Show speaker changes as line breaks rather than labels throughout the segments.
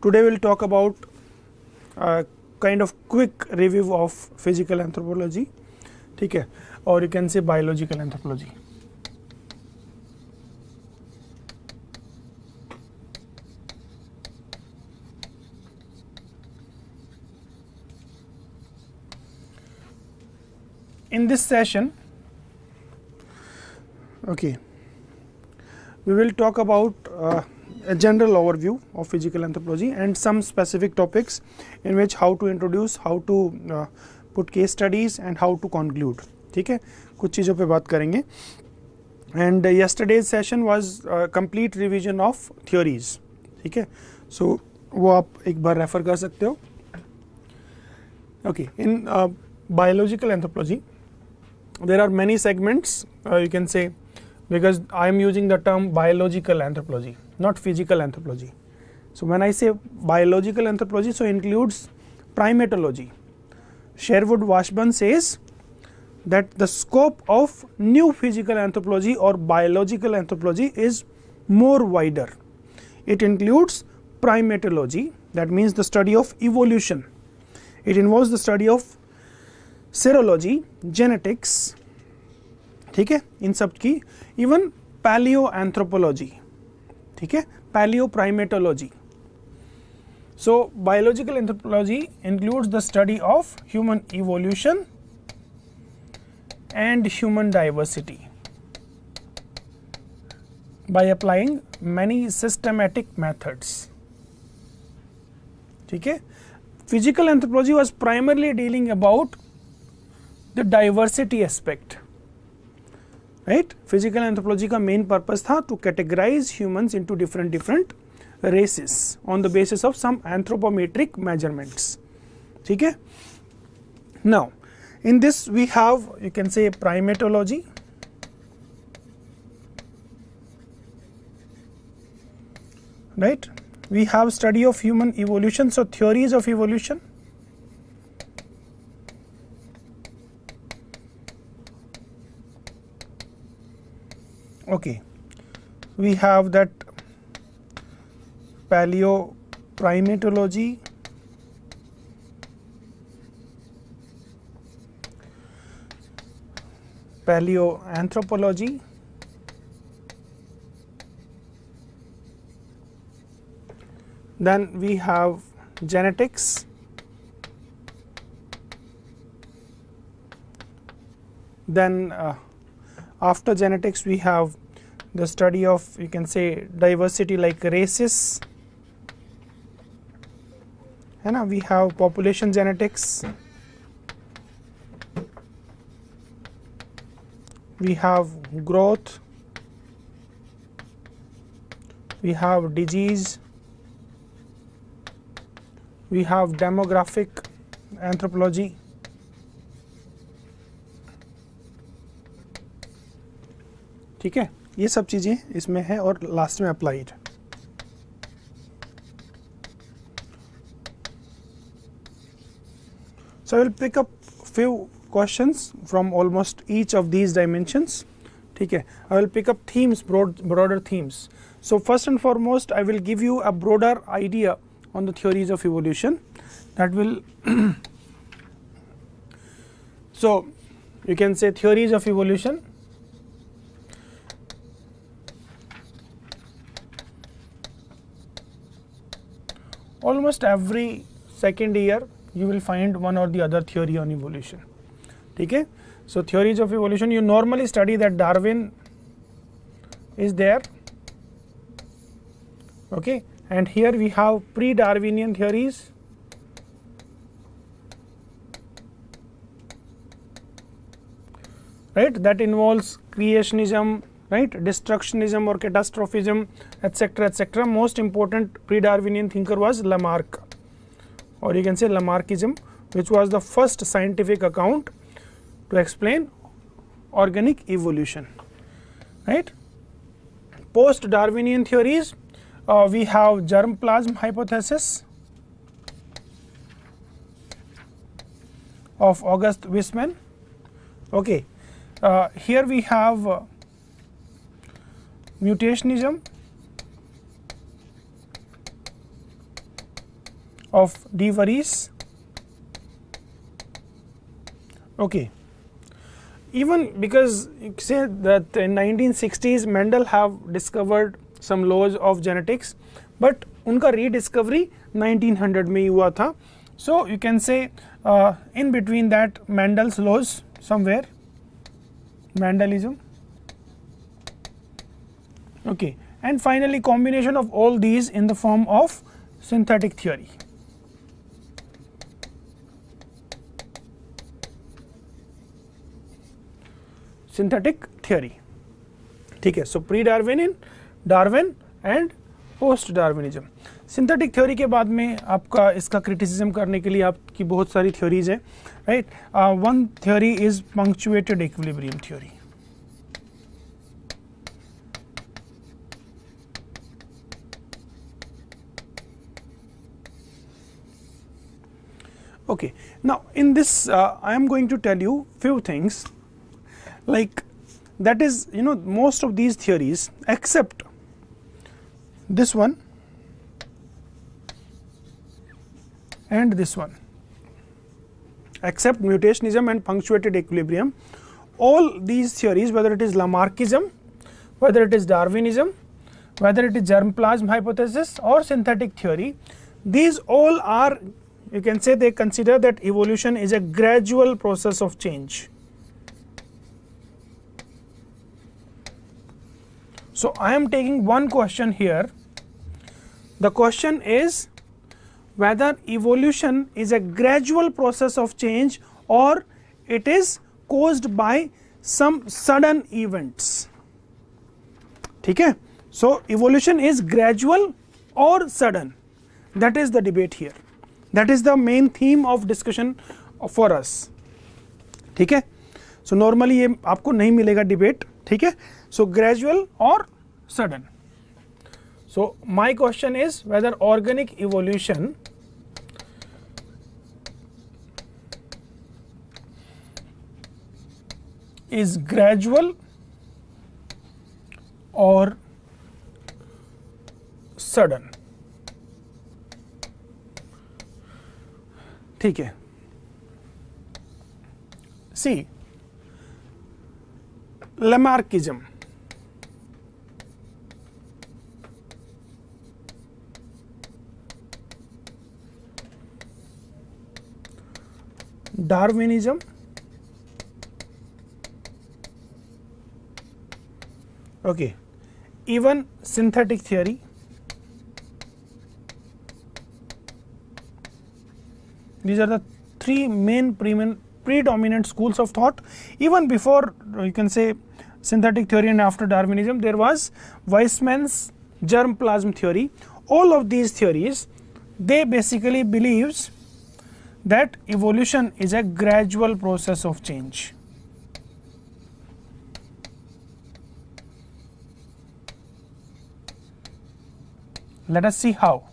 Today we'll talk about a kind of quick review of physical anthropology, ठीक है, or you can say biological anthropology. In this session, okay, we will talk about a general overview of physical anthropology and some specific topics in which how to introduce, how to put case studies and how to conclude. ठीक है, कुछ चीज़ों पे बात करेंगे. And yesterday's session was complete revision of theories. ठीक है, so वो आप एक बार रेफर कर सकते हो. Okay, in biological anthropology there are many segments, you can say, because I am using the term biological anthropology, not physical anthropology. So when I say biological anthropology, so includes primatology. Sherwood Washburn says that the scope of new physical anthropology or biological anthropology is more wider. It includes primatology, that means the study of evolution. It involves the study of serology, genetics, ठीक है, इन सब की, even palaeo anthropology, ठीक है, paleo primatology. So biological anthropology includes the study of human evolution and human diversity by applying many systematic methods. ठीक है, physical anthropology was primarily dealing about the diversity aspect, right? Physical anthropology का main purpose था to categorize humans into different races on the basis of some anthropometric measurements. ठीक है? Now, in this we have, you can say, primatology, right? We have study of human evolution, so theories of evolution. Okay, we have that paleoprimatology, paleoanthropology, then we have genetics, then after genetics we have the study of, you can say, diversity like races, and we have population genetics, we have growth, we have disease, we have demographic anthropology, ठीक है, ये सब चीज़ें इसमें है और last में applied. So I will pick up few questions from almost each of these dimensions. ठीक है, I will pick up themes, broader themes. So first and foremost, I will give you a broader idea on the theories of evolution that will so you can say theories of evolution. Almost every second year you will find one or the other theory on evolution. ठीक है, so theories of evolution, you normally study that Darwin is there, okay, and here we have pre-Darwinian theories, right, that involves creationism, right, destructionism or catastrophism, etc., etc. Most important pre-Darwinian thinker was Lamarck, or you can say Lamarckism, which was the first scientific account to explain organic evolution, right. Post-Darwinian theories, we have germplasm hypothesis of August Weismann. Okay, here we have mutationism, of de Vries. Okay, even because you say that in 1960s Mendel have discovered some laws of genetics, but उनका rediscovery 1900 में हुआ था. So you can say in between that Mendel's laws somewhere, Mendelism. Okay, and finally combination of all these in the form of synthetic theory. Synthetic theory. ठीक है, so pre-Darwinian, Darwin and post-Darwinism. Synthetic theory के बाद में आपका इसका criticism करने के लिए आपकी बहुत सारी थ्योरीज हैं, right. One theory is punctuated equilibrium theory. Okay, now in this I am going to tell you few things, like that is, you know, most of these theories except this one and this one, except mutationism and punctuated equilibrium, all these theories, whether it is Lamarckism, whether it is Darwinism, whether it is germplasm hypothesis or synthetic theory, these all are, you can say, they consider that evolution is a gradual process of change. So I am taking one question here. The question is whether evolution is a gradual process of change or it is caused by some sudden events. ठीक है? So evolution is gradual or sudden. That is the debate here. That is the main theme of discussion for us. ठीक है? So normally ये आपको नहीं मिलेगा debate. ठीक है? So gradual or sudden. So my question is whether organic evolution is gradual or sudden. ठीक है. See, Lamarckism. Darwinism, okay, even synthetic theory, these are the three main predominant schools of thought. Even before, you can say, synthetic theory and after Darwinism, there was Weismann's germplasm theory. All of these theories, they basically believes that evolution is a gradual process of change. Let us see how.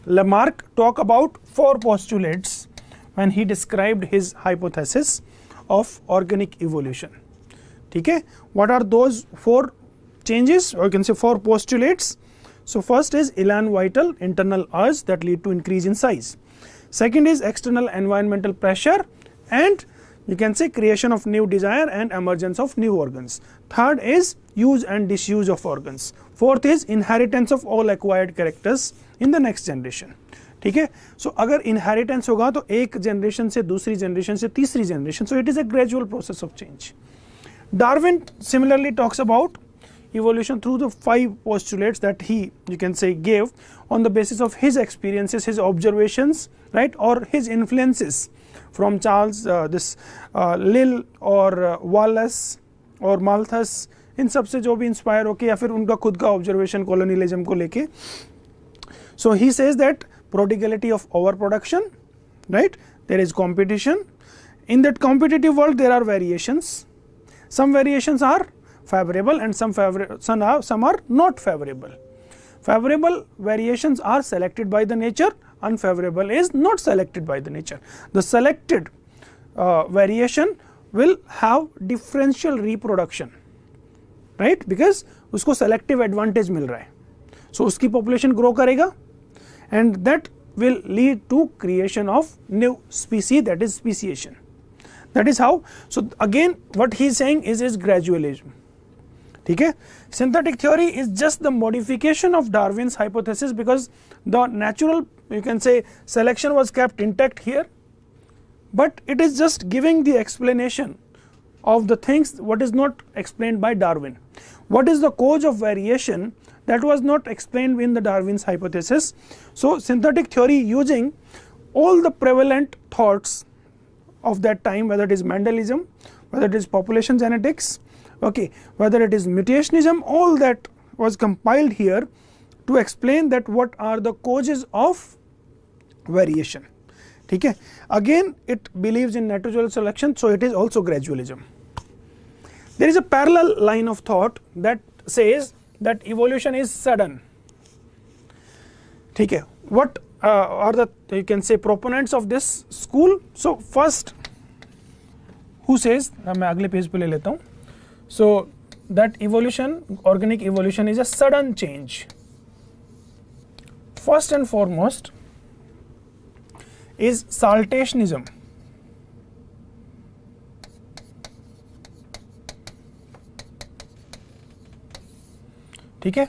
Lamarck talked about four postulates when he described his hypothesis of organic evolution. Okay, what are those four changes, or you can say four postulates? So first is elan vital, internal urge that lead to increase in size. Second is external environmental pressure, and you can say creation of new desire and emergence of new organs. Third is use and disuse of organs. Fourth is inheritance of all acquired characters in the next generation. ठीक है, सो अगर inheritance होगा तो एक generation से दूसरी generation से तीसरी generation, so it is a gradual process of change. Darwin similarly talks about evolution through the five postulates that he, you can say, gave on the basis of his experiences, his observations, right, or his influences from Charles Lyell or Wallace or Malthus, इन सब से जो भी inspire होके या फिर उनका खुद का ऑब्जर्वेशन कॉलोनियलिज्म को लेके. So he says that prodigality of overproduction, right, there is competition. In that competitive world there are variations. Some variations are favorable and some are not favorable. Favorable variations are selected by the nature, unfavorable is not selected by the nature. The selected variation will have differential reproduction, right, because उसको selective advantage मिल रहा है, so उसकी population grow करेगा, and that will lead to creation of new species, that is speciation. That is how. So again what he is saying is gradualism. ठीक है, synthetic theory is just the modification of Darwin's hypothesis, because the natural, you can say, selection was kept intact here, but it is just giving the explanation of the things what is not explained by Darwin. What is the cause of variation that was not explained in the Darwin's hypothesis? So synthetic theory using all the prevalent thoughts of that time, whether it is Mendelism, whether it is population genetics, okay, whether it is mutationism, all that was compiled here to explain that what are the causes of variation. ठीक है, again it believes in natural selection, so it is also gradualism. There is a parallel line of thought that says that evolution is sudden. ठीक है, what are the, you can say, proponents of this school? So first who says, मैं अगले page पे ले लेता हूँ. So that evolution, organic evolution, is a sudden change. First and foremost is saltationism. ठीक है,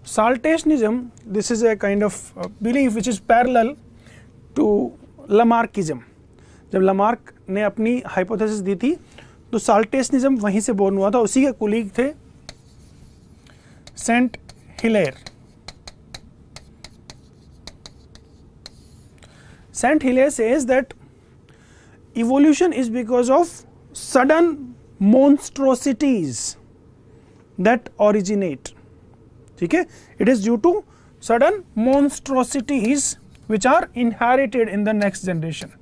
saltationism, this is a kind of belief which is parallel to Lamarckism. जब Lamarck ने अपनी हाइपोथेसिस दी थी तो साल्टेशनिज्म वहीं से बोर्न हुआ था. उसी के कुलीग थे Saint Hilaire. Saint Hilaire says that evolution is because of sudden monstrosities that originate. ठीक है, it is due to sudden monstrosities which are inherited in the next generation.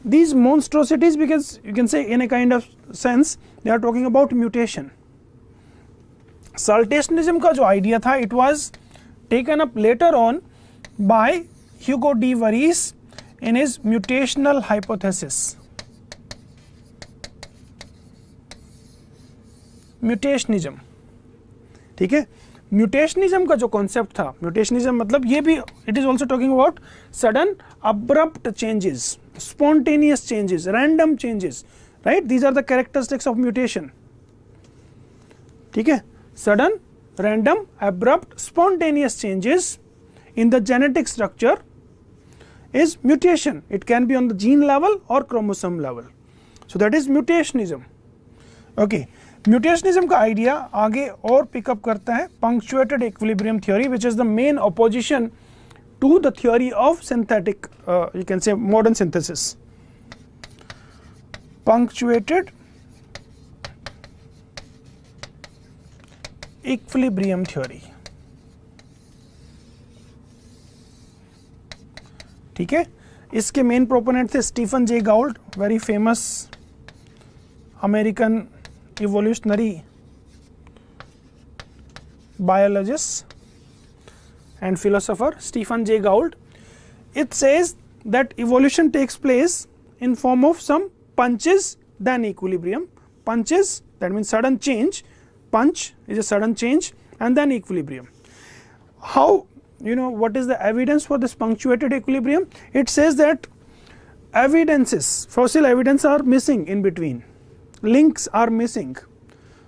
These monstrosities, because you can say in a kind of sense they are talking about mutation. Saltationism का जो idea था, it was taken up later on by Hugo de Vries in his mutational hypothesis. Mutationism, ठीक है, म्यूटेशनिज्म का जो concept था, म्यूटेशनिज्म मतलब ये भी, it is also talking about sudden abrupt changes, spontaneous changes, random changes, right, these are the characteristics of mutation. ठीक है, sudden, random, abrupt, spontaneous changes in the genetic structure is mutation. It can be on the gene level or chromosome level. So that is mutationism. Okay, mutationism का idea आगे और pickup करता है punctuated equilibrium theory, which is the main opposition to the theory of synthetic, you can say, modern synthesis. Punctuated equilibrium theory. ठीक है, इसके main proponent थे Stephen J Gould, very famous American evolutionary biologist and philosopher, Stephen Jay Gould. It says that evolution takes place in form of some punches, then equilibrium. Punches, that means sudden change. Punch is a sudden change, and then equilibrium. How, you know, what is the evidence for this punctuated equilibrium? It says that evidences, fossil evidence are missing in between, links are missing.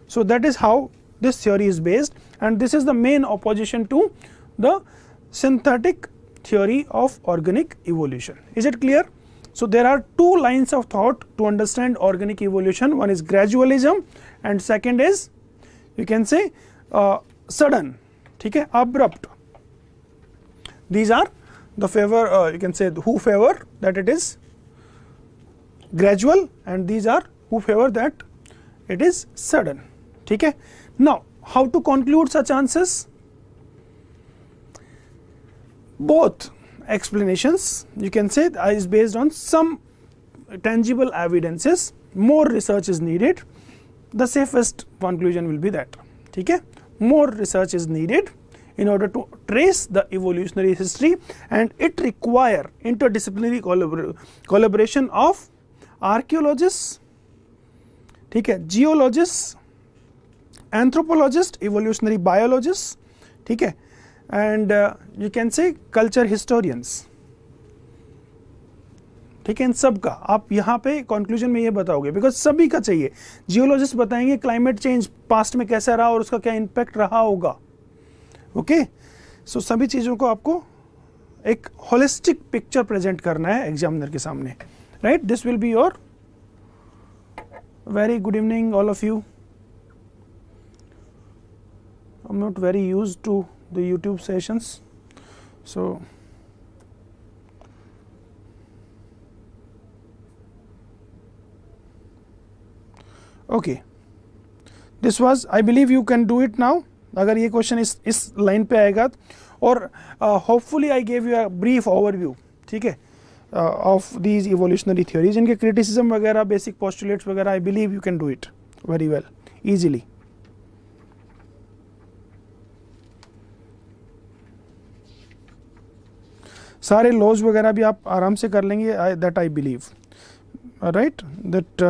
So that is how this theory is based, and this is the main opposition to the synthetic theory of organic evolution. Is it clear? So there are two lines of thought to understand organic evolution. One is gradualism and second is, you can say, sudden, ठीक है, abrupt. These are the favor, you can say, who favor that it is gradual, and these are who favor that it is sudden. ठीक है. Now how to conclude such answers? Both explanations, you can say, is based on some tangible evidences. More research is needed. The safest conclusion will be that. ठीक है, more research is needed in order to trace the evolutionary history, and it require interdisciplinary collaboration of archaeologists, ठीक है, geologists anthropologist, evolutionary biologist, ठीक है, and you can say culture historians, ठीक है। इन सब का आप यहाँ पे कंक्लूजन में ये बताओगे, बिकॉज सभी का चाहिए। जियोलॉजिस्ट बताएंगे क्लाइमेट चेंज पास्ट में कैसा रहा और उसका क्या इम्पैक्ट रहा होगा, ओके। सो सभी चीज़ों को आपको एक होलिस्टिक पिक्चर प्रेजेंट करना है एग्जामिनर के सामने, right. This will be your very good evening all of you. I'm not very used to the YouTube sessions, so okay, this was, I believe you can do it now. अगर ये question इस line पे आएगा, और hopefully I gave you a brief overview, ठीक है, of these evolutionary theories. इनके criticism वगैरह, basic postulates वगैरह, I believe you can do it very well, easily. सारे laws वगैरह भी आप आराम से कर लेंगे, that I believe, right, that